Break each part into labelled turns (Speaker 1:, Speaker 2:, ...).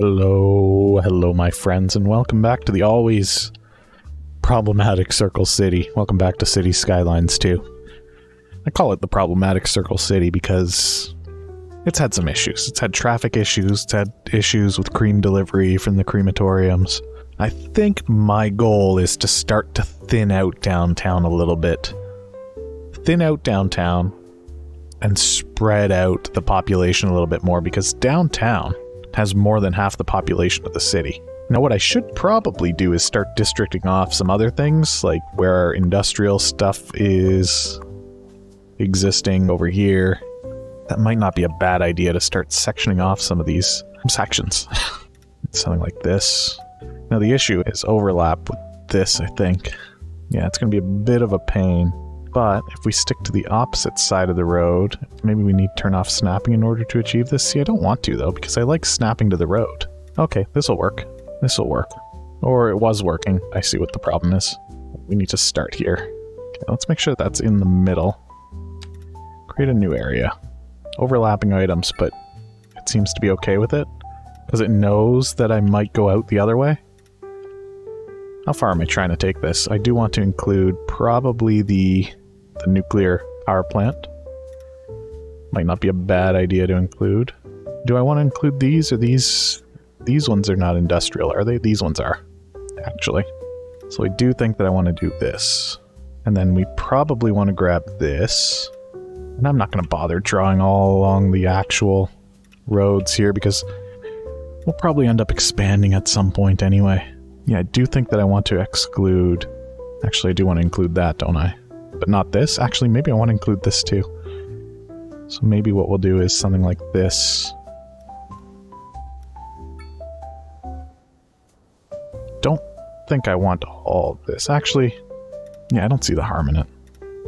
Speaker 1: Hello, my friends, and welcome back to the always problematic Circle City. Welcome back to Cities Skylines 2. I call it the problematic Circle City because it's had some issues. It's had traffic issues, it's had issues with cream delivery from the crematoriums. I think my goal is to start to thin out downtown a little bit. Thin out downtown and spread out the population a little bit more, because downtown has more than half the population of the city. Now what I should probably do is start districting off some other things, like where our industrial stuff is existing over here. That might not be a bad idea to start sectioning off some of these sections. Something like this. Now the issue is overlap with this, I think. Yeah, it's going to be a bit of a pain. But if we stick to the opposite side of the road, maybe we need to turn off snapping in order to achieve this. See, I don't want to, though, because I like snapping to the road. Okay, this'll work. This'll work. Or it was working. I see what the problem is. We need to start here. Okay, let's make sure that's in the middle. Create a new area. Overlapping items, but it seems to be okay with it, because it knows that I might go out the other way. How far am I trying to take this? I do want to include probably the nuclear power plant. Might not be a bad idea to include. Do I want to include these, or these? These ones are not industrial, are they? These ones are, actually. So I do think that I want to do this. And then we probably want to grab this. And I'm not going to bother drawing all along the actual roads here, because we'll probably end up expanding at some point anyway. Yeah, I do think that I want to exclude... Actually, I do want to include that, don't I? But not this. Actually, maybe I want to include this too. So maybe what we'll do is something like this. Don't think I want all of this. Actually, yeah, I don't see the harm in it.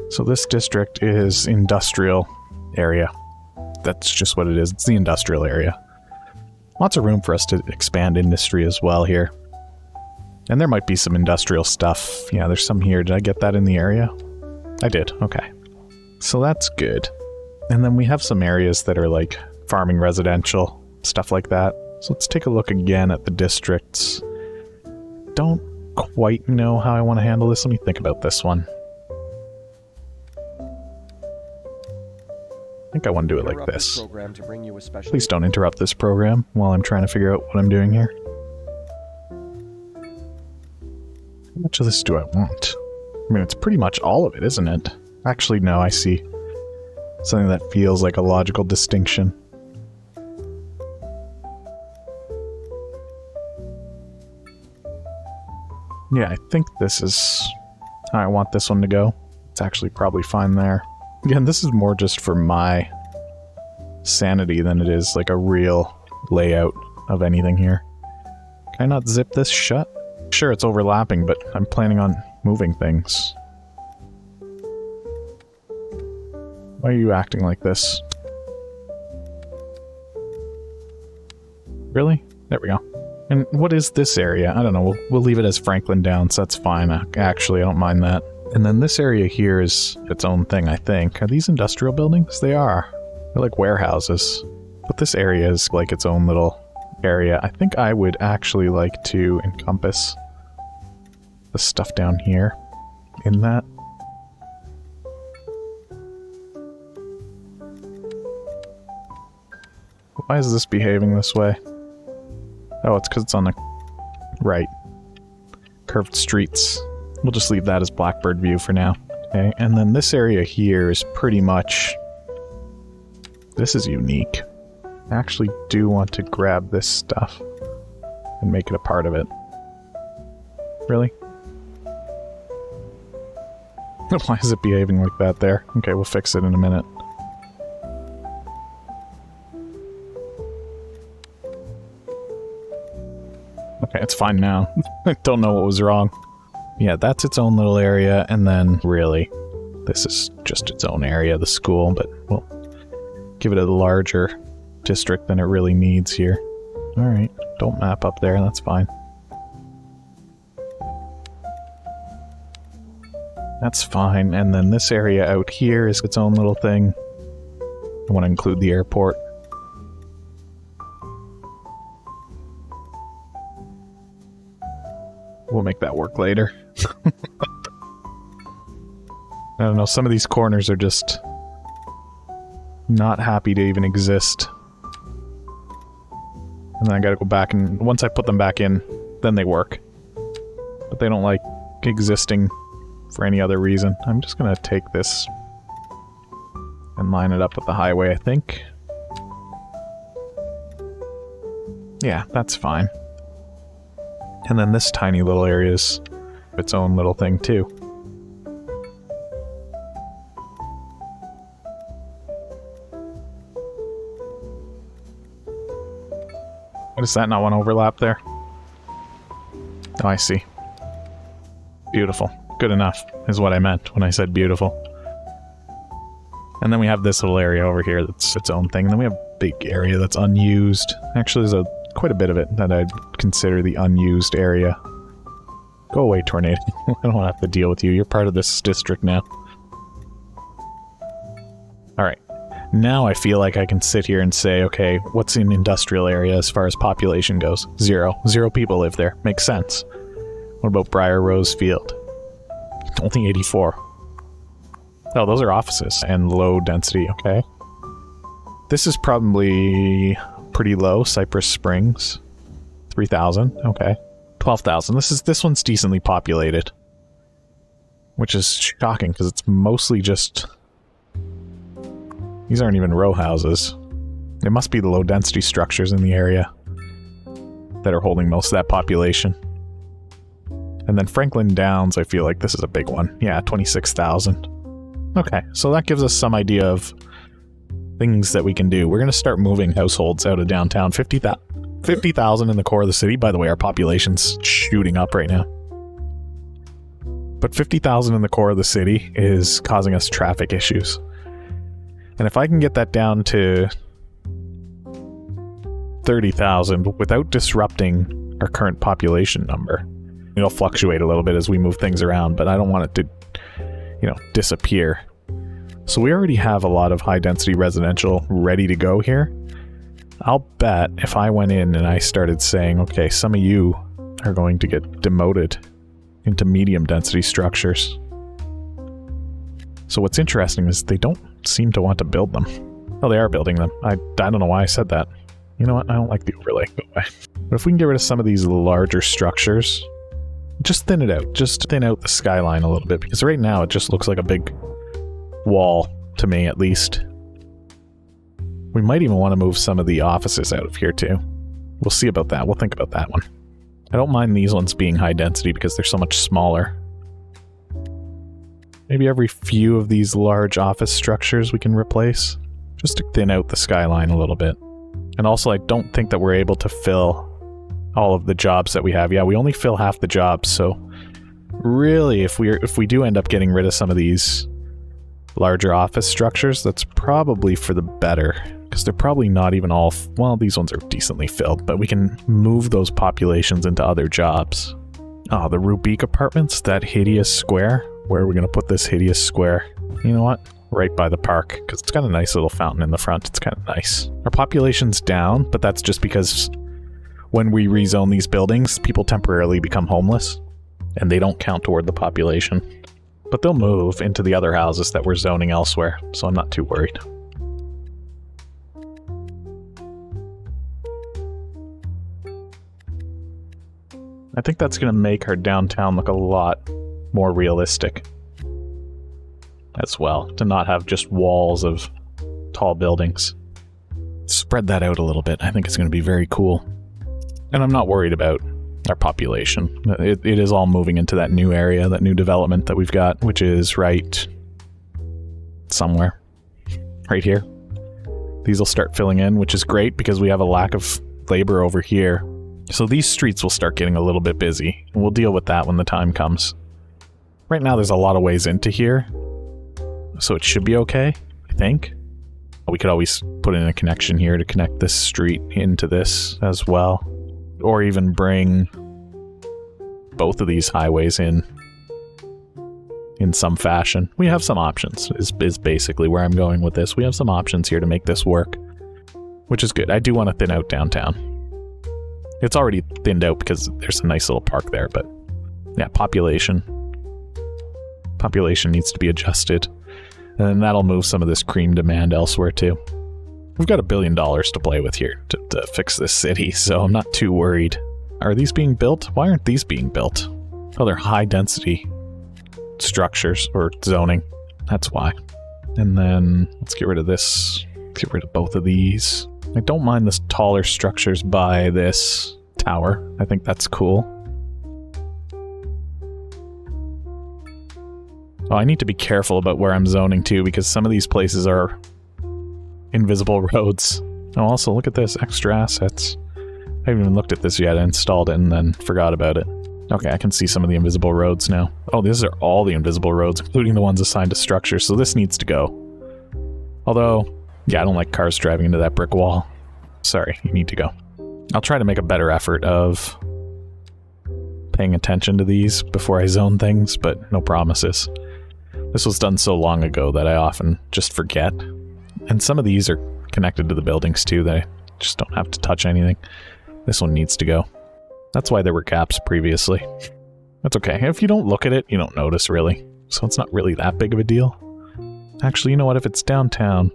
Speaker 1: So this district is industrial area. That's just what it is. It's the industrial area. Lots of room for us to expand industry as well here. And there might be some industrial stuff. Yeah, there's some here. Did I get that in the area? I did. Okay. So that's good. And then we have some areas that are like farming residential, stuff like that. So let's take a look again at the districts. Don't quite know how I want to handle this. Let me think about this one. I think I want to do it like this. Please don't interrupt this program while I'm trying to figure out what I'm doing here. How much of this do I want? I mean, it's pretty much all of it, isn't it? Actually, no, I see something that feels like a logical distinction. Yeah, I think this is how I want this one to go. It's actually probably fine there. Again, this is more just for my sanity than it is like a real layout of anything here. Can I not zip this shut? Sure, it's overlapping, but I'm planning on moving things. Why are you acting like this? Really? There we go. And what is this area? I don't know. We'll leave it as Franklin Downs. That's fine. Actually, I don't mind that. And then this area here is its own thing, I think. Are these industrial buildings? They are. They're like warehouses. But this area is like its own little area. I think I would actually like to encompass the stuff down here in that. Why is this behaving this way? Oh, it's because it's on the right. Curved streets. We'll just leave that as Blackbird view for now. Okay, and then this area here is pretty much... This is unique. I actually do want to grab this stuff and make it a part of it. Really? Why is it behaving like that there? Okay, we'll fix it in a minute. Okay, it's fine now. I don't know what was wrong. Yeah, that's its own little area, and then, really, this is just its own area, the school, but we'll give it a larger district than it really needs here. Alright, don't map up there, that's fine. That's fine, and then this area out here is its own little thing. I want to include the airport. We'll make that work later. I don't know, some of these corners are just not happy to even exist. And then I gotta go back, and once I put them back in, then they work. But they don't like existing for any other reason. I'm just gonna take this and line it up with the highway, I think. Yeah, that's fine. And then this tiny little area is its own little thing too. Does that not want to overlap there? Oh, I see. Beautiful. Good enough, is what I meant when I said beautiful. And then we have this little area over here that's its own thing. And then we have a big area that's unused. Actually, there's quite a bit of it that I'd consider the unused area. Go away, tornado. I don't want to have to deal with you. You're part of this district now. Alright. Now I feel like I can sit here and say, okay, what's an industrial area as far as population goes? 0. 0 people live there. Makes sense. What about Briar Rose Field? Only 84. Oh, those are offices and low density, okay. This is probably pretty low. Cypress Springs. 3,000, okay. 12,000. This one's decently populated. Which is shocking, because it's mostly just... These aren't even row houses. It must be the low-density structures in the area that are holding most of that population. And then Franklin Downs, I feel like this is a big one. Yeah, 26,000. Okay, so that gives us some idea of things that we can do. We're going to start moving households out of downtown. 50,000 in the core of the city. By the way, our population's shooting up right now. But 50,000 in the core of the city is causing us traffic issues. And if I can get that down to 30,000 without disrupting our current population number, it'll fluctuate a little bit as we move things around, but I don't want it to, you know, disappear. So we already have a lot of high-density residential ready to go here. I'll bet if I went in and I started saying, okay, some of you are going to get demoted into medium-density structures. So what's interesting is they don't seem to want to build them. Oh, they are building them. I don't know why I said that. You know what? I don't like the overlay. Go away. But if we can get rid of some of these larger structures, just thin it out. Just thin out the skyline a little bit, because right now it just looks like a big wall, to me at least. We might even want to move some of the offices out of here too. We'll see about that. We'll think about that one. I don't mind these ones being high density because they're so much smaller. Maybe every few of these large office structures we can replace, just to thin out the skyline a little bit. And also, I don't think that we're able to fill all of the jobs that we have. Yeah, we only fill half the jobs, so really, if we do end up getting rid of some of these larger office structures, that's probably for the better, because they're probably not even all... well, these ones are decently filled, but we can move those populations into other jobs. Oh, the Rubik Apartments, that hideous square. Where are we going to put this hideous square? You know what? Right by the park, because it's got a nice little fountain in the front. It's kind of nice. Our population's down, but that's just because when we rezone these buildings, people temporarily become homeless, and they don't count toward the population. But they'll move into the other houses that we're zoning elsewhere, so I'm not too worried. I think that's going to make our downtown look a lot more realistic as well, to not have just walls of tall buildings. Spread that out a little bit. I think it's going to be very cool. And I'm not worried about our population. It is all moving into that new area, that new development that we've got, which is right somewhere. Right here. These will start filling in, which is great because we have a lack of labor over here. So these streets will start getting a little bit busy, and we'll deal with that when the time comes. Right now there's a lot of ways into here, so it should be okay, I think. We could always put in a connection here to connect this street into this as well. Or even bring both of these highways in some fashion. We have some options, is basically where I'm going with this. We have some options here to make this work, which is good. I do want to thin out downtown. It's already thinned out because there's a nice little park there, but Yeah, population. Population needs to be adjusted. And then that'll move some of this cream demand elsewhere too. We've got $1 billion to play with here to fix this city, so I'm not too worried. Are these being built? Why aren't these being built? Oh, they're high density structures or zoning. That's why. And then let's get rid of this. Get rid of both of these. I don't mind the taller structures by this tower. I think that's cool. Oh, I need to be careful about where I'm zoning too, because some of these places are invisible roads. Oh, also look at this, extra assets. I haven't even looked at this yet. I installed it and then forgot about it. Okay, I can see some of the invisible roads now. Oh, these are all the invisible roads, including the ones assigned to structures, so this needs to go. Although, yeah, I don't like cars driving into that brick wall. Sorry, you need to go. I'll try to make a better effort of paying attention to these before I zone things, but no promises. This was done so long ago that I often just forget. And some of these are connected to the buildings too, that I just don't have to touch anything. This one needs to go. That's why there were gaps previously. That's okay. If you don't look at it, you don't notice really. So it's not really that big of a deal. Actually, you know what? If it's downtown,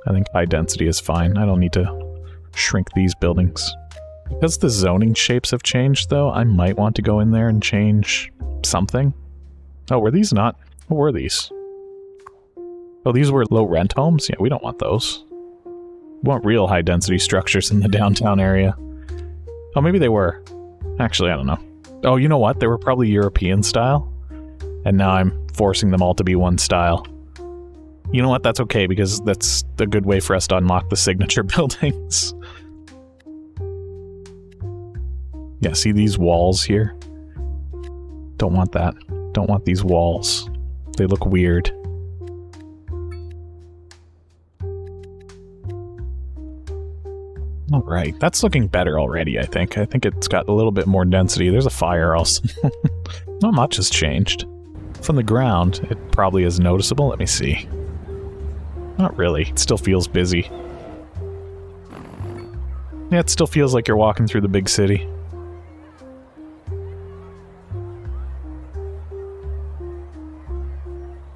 Speaker 1: I think high density is fine. I don't need to shrink these buildings. Because the zoning shapes have changed though, I might want to go in there and change something. Oh, were these not? What were these? Oh, these were low rent homes? Yeah, we don't want those. We want real high density structures in the downtown area. Oh, maybe they were. Actually, I don't know. Oh, you know what? They were probably European style. And now I'm forcing them all to be one style. You know what? That's okay, because that's a good way for us to unlock the signature buildings. Yeah, see these walls here? Don't want that. Don't want these walls. They look weird. Alright, that's looking better already, I think. I think it's got a little bit more density. There's a fire also. Not much has changed. From the ground, it probably is noticeable. Let me see. Not really. It still feels busy. Yeah, it still feels like you're walking through the big city.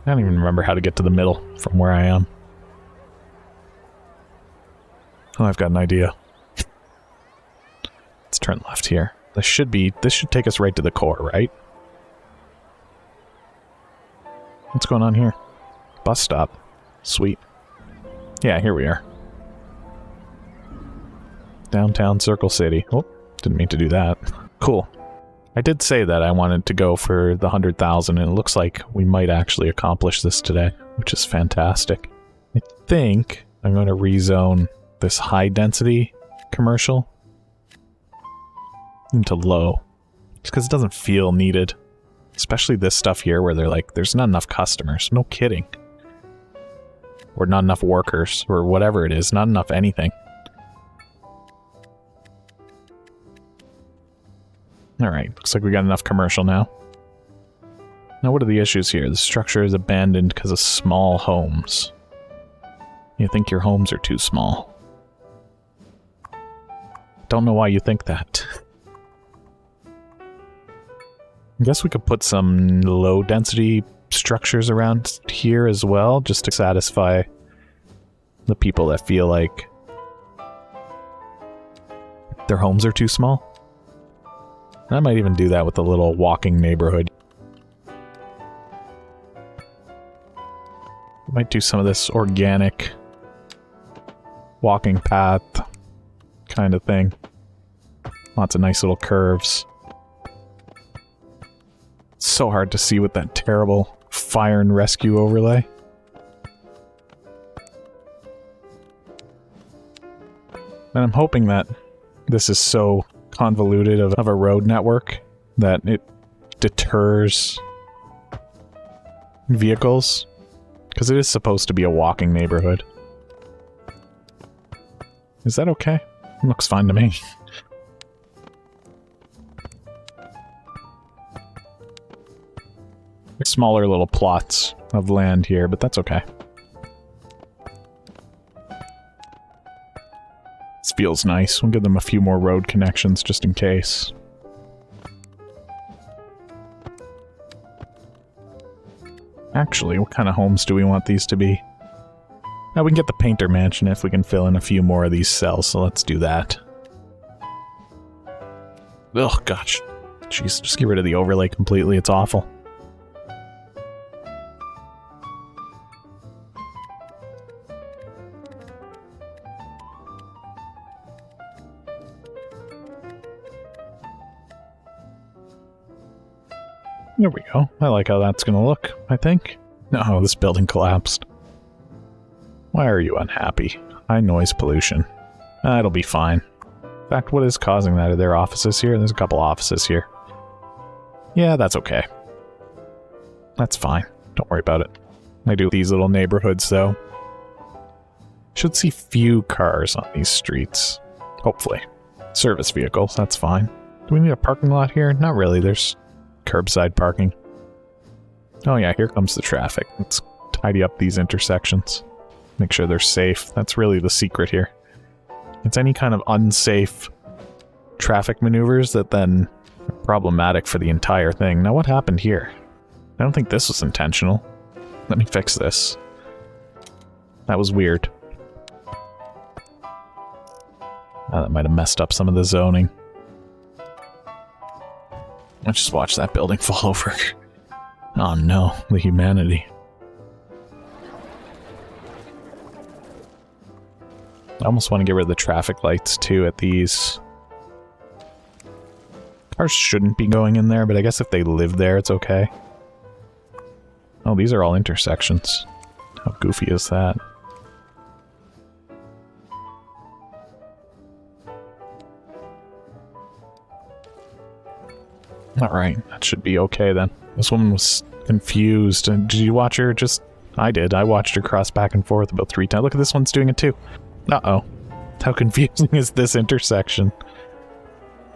Speaker 1: I don't even remember how to get to the middle from where I am. Oh, I've got an idea. Let's turn left here. This should take us right to the core, right? What's going on here? Bus stop. Sweet. Yeah, here we are. Downtown Circle City. Oh, didn't mean to do that. Cool. I did say that I wanted to go for the 100,000, and it looks like we might actually accomplish this today, which is fantastic. I think I'm going to rezone this high-density commercial into low, just because it doesn't feel needed. Especially this stuff here where they're like, there's not enough customers. No kidding. Or not enough workers, or whatever it is. Not enough anything. Alright, looks like we got enough commercial now. Now what are the issues here? The structure is abandoned because of small homes. You think your homes are too small. Don't know why you think that. I guess we could put some low density structures around here as well, just to satisfy the people that feel like their homes are too small. I might even do that with a little walking neighborhood. Might do some of this organic walking path kind of thing. Lots of nice little curves. It's so hard to see with that terrible fire and rescue overlay. And I'm hoping that this is so convoluted of a road network that it deters vehicles, because it is supposed to be a walking neighborhood. Is that okay? It looks fine to me. Smaller little plots of land here, but that's okay. This feels nice. We'll give them a few more road connections just in case. Actually, what kind of homes do we want these to be? Now, we can get the Painter Mansion if we can fill in a few more of these cells, so let's do that. Ugh, gosh. Jeez, just get rid of the overlay completely, it's awful. There we go. I like how that's gonna look, I think. No, this building collapsed. Why are you unhappy? High noise pollution. It'll be fine. In fact, what is causing that? Are there offices here? There's a couple offices here. Yeah, that's okay. That's fine. Don't worry about it. I do these little neighborhoods, though. Should see few cars on these streets. Hopefully. Service vehicles, that's fine. Do we need a parking lot here? Not really. There's curbside parking. Oh yeah, here comes the traffic. Let's tidy up these intersections. Make sure they're safe. That's really the secret here. It's any kind of unsafe traffic maneuvers that then are problematic for the entire thing. Now what happened here? I don't think this was intentional. Let me fix this. That was weird. That might have messed up some of the zoning. Let's just watch that building fall over. Oh no, the humanity. I almost want to get rid of the traffic lights too at these. Cars shouldn't be going in there, but I guess if they live there, it's okay. Oh, these are all intersections. How goofy is that? Alright, that should be okay then. This woman was confused. Did you watch her just... I did. I watched her cross back and forth about 3 times. Look at this one's doing it too. Uh-oh. How confusing is this intersection?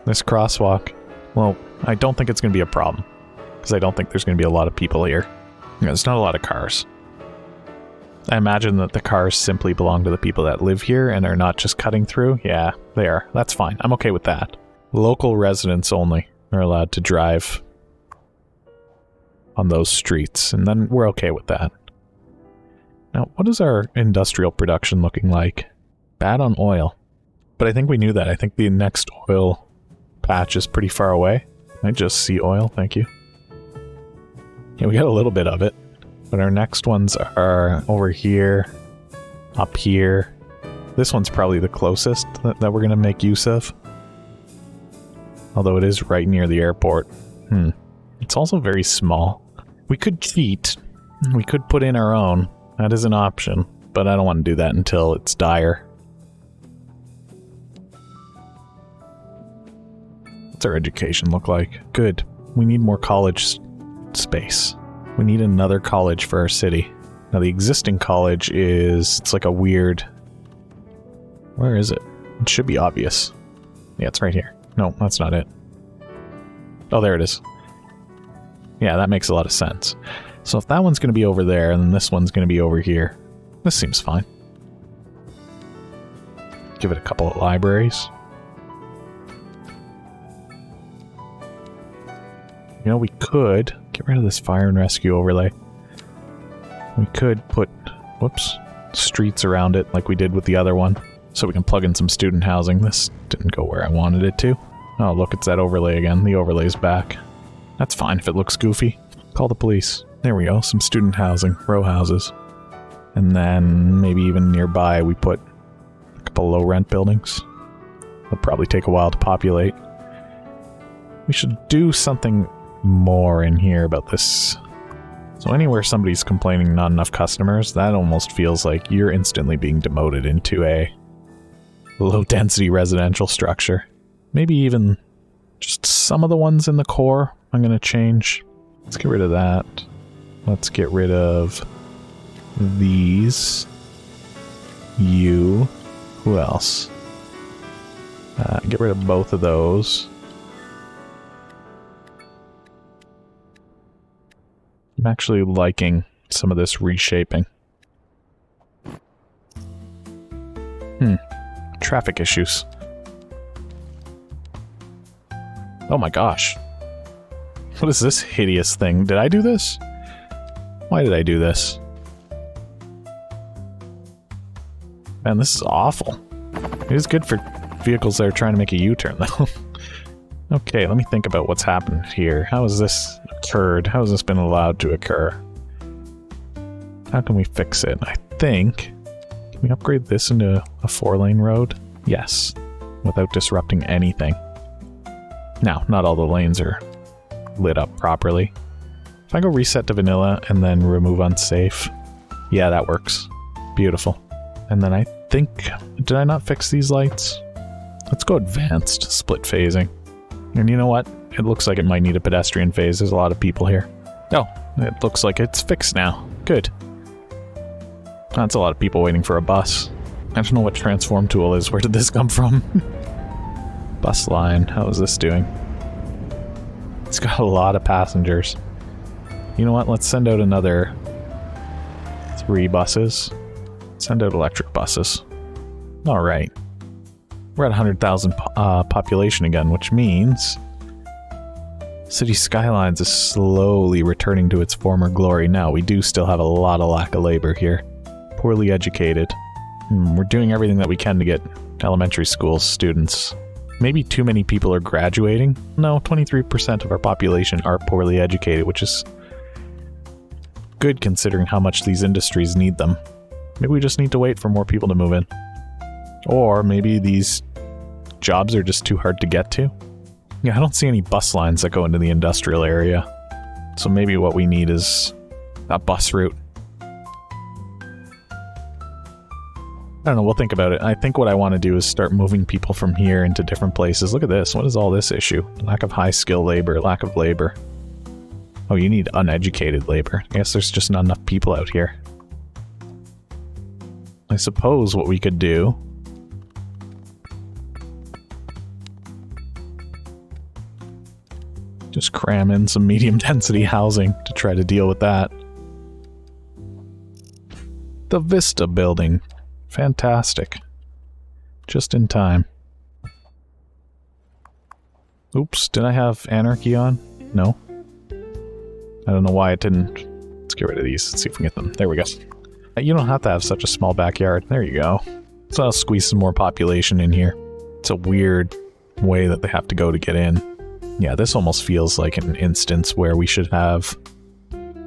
Speaker 1: This crosswalk. Well, I don't think it's going to be a problem. Because I don't think there's going to be a lot of people here. There's not a lot of cars. I imagine that the cars simply belong to the people that live here and are not just cutting through. Yeah, they are. That's fine. I'm okay with that. Local residents only are allowed to drive on those streets, and then we're okay with that. Now, what is our industrial production looking like? Bad on oil. But I think we knew that. I think the next oil patch is pretty far away. I just see oil, thank you. Yeah, we got a little bit of it. But our next ones are over here, up here. This one's probably the closest that we're going to make use of. Although it is right near the airport. It's also very small. We could cheat. We could put in our own. That is an option. But I don't want to do that until it's dire. What's our education look like? Good. We need more college space. We need another college for our city. Now the existing college is... it's like a weird... where is it? It should be obvious. Yeah, it's right here. No, that's not it. Oh, there it is. Yeah, that makes a lot of sense. So if that one's going to be over there, and then this one's going to be over here, this seems fine. Give it a couple of libraries. You know, we could get rid of this fire and rescue overlay. We could put, whoops, streets around it like we did with the other one. So we can plug in some student housing. This didn't go where I wanted it to. Oh, look, it's that overlay again. The overlay's back. That's fine if it looks goofy. Call the police. There we go, some student housing, row houses. And then maybe even nearby we put a couple low rent buildings. It'll probably take a while to populate. We should do something more in here about this. So anywhere somebody's complaining not enough customers, that almost feels like you're instantly being demoted into a low-density residential structure. Maybe even just some of the ones in the core I'm going to change. Let's get rid of that. Let's get rid of these. You. Who else? Get rid of both of those. I'm actually liking some of this reshaping. Traffic issues. Oh my gosh. What is this hideous thing? Did I do this? Why did I do this? Man, this is awful. It is good for vehicles that are trying to make a U-turn, though. Okay, let me think about what's happened here. How has this occurred? How has this been allowed to occur? How can we fix it? I think... Can we upgrade this into a 4-lane road? Yes. Without disrupting anything. Now, not all the lanes are lit up properly. If I go reset to vanilla and then remove unsafe... Yeah, that works. Beautiful. And then I think... Did I not fix these lights? Let's go advanced split phasing. And you know what? It looks like it might need a pedestrian phase. There's a lot of people here. Oh, it looks like it's fixed now. Good. That's a lot of people waiting for a bus. I don't know what transform tool is. Where did this come from? Bus line. How is this doing? It's got a lot of passengers. You know what? Let's send out another 3 buses. Send out electric buses. Alright. We're at 100,000 population again, which means Cities Skylines is slowly returning to its former glory. Now, we do still have a lot of lack of labor here. Poorly educated. We're doing everything that we can to get elementary school students. Maybe too many people are graduating. No, 23% of our population are poorly educated, which is good considering how much these industries need them. Maybe we just need to wait for more people to move in. Or maybe these jobs are just too hard to get to. Yeah, I don't see any bus lines that go into the industrial area. So maybe what we need is a bus route. I don't know, we'll think about it. I think what I want to do is start moving people from here into different places. Look at this. What is all this issue? Lack of high-skill labor, lack of labor. Oh, you need uneducated labor. I guess there's just not enough people out here. I suppose what we could do... Just cram in some medium-density housing to try to deal with that. The Vista building. Fantastic. Just in time. Oops, did I have anarchy on? No. I don't know why it didn't. Let's get rid of these. Let's see if we can get them. There we go. You don't have to have such a small backyard. There you go. So I'll squeeze some more population in here. It's a weird way that they have to go to get in. Yeah, this almost feels like an instance where we should have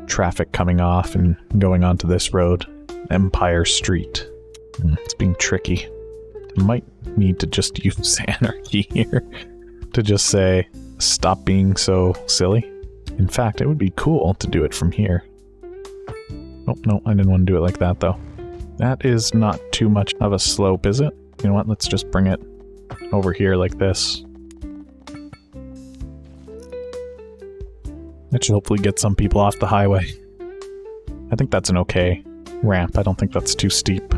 Speaker 1: traffic coming off and going onto this road. Empire Street. It's being tricky. I might need to just use anarchy here to just say, stop being so silly. In fact, it would be cool to do it from here. Oh, no, I didn't want to do it like that, though. That is not too much of a slope, is it? You know what? Let's just bring it over here like this. That should hopefully get some people off the highway. I think that's an okay ramp. I don't think that's too steep.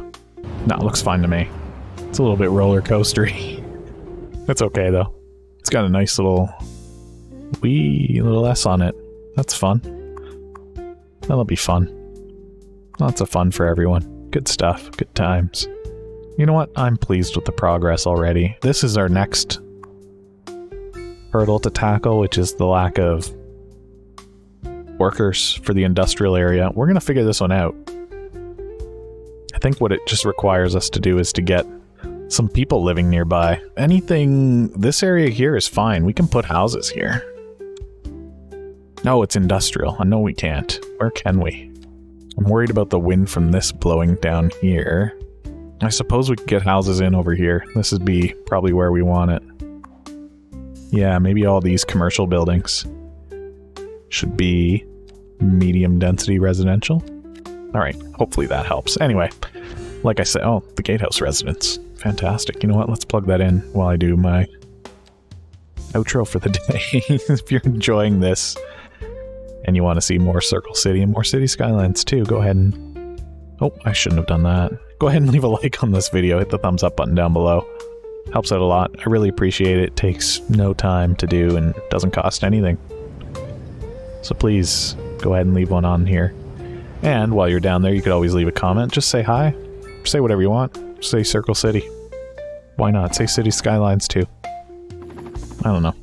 Speaker 1: No, it looks fine to me. It's a little bit roller coastery. That's okay, though. It's got a nice little little S on it. That's fun. That'll be fun. Lots of fun for everyone. Good stuff. Good times. You know what? I'm pleased with the progress already. This is our next hurdle to tackle, which is the lack of workers for the industrial area. We're going to figure this one out. I think what it just requires us to do is to get some people living nearby. This area here is fine. We can put houses here. No, it's industrial. I know we can't. Where can we? I'm worried about the wind from this blowing down here. I suppose we could get houses in over here. This would be probably where we want it. Yeah, maybe all these commercial buildings should be medium density residential. Alright, hopefully that helps. Anyway, like I said, oh, the Gatehouse residence. Fantastic. You know what? Let's plug that in while I do my outro for the day. If you're enjoying this and you want to see more Circle City and more City Skylines too, go ahead and... Oh, I shouldn't have done that. Go ahead and leave a like on this video. Hit the thumbs up button down below. Helps out a lot. I really appreciate it. It takes no time to do and doesn't cost anything. So please, go ahead and leave one on here. And while you're down there, you could always leave a comment. Just say hi. Say whatever you want. Say Circle City. Why not? Say City Skylines too. I don't know.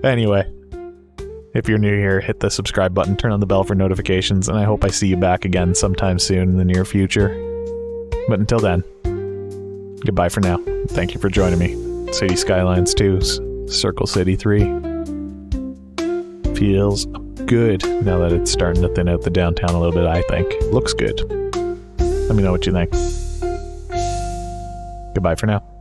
Speaker 1: Anyway, If you're new here, hit the subscribe button, turn on the bell for notifications, and I hope I see you back again sometime soon in the near future. But until then, goodbye for now. Thank you for joining me. Cities Skylines 2, Circle City 3. Feels good now that it's starting to thin out the downtown a little bit, I think. Looks good. Let me know what you think. Goodbye for now.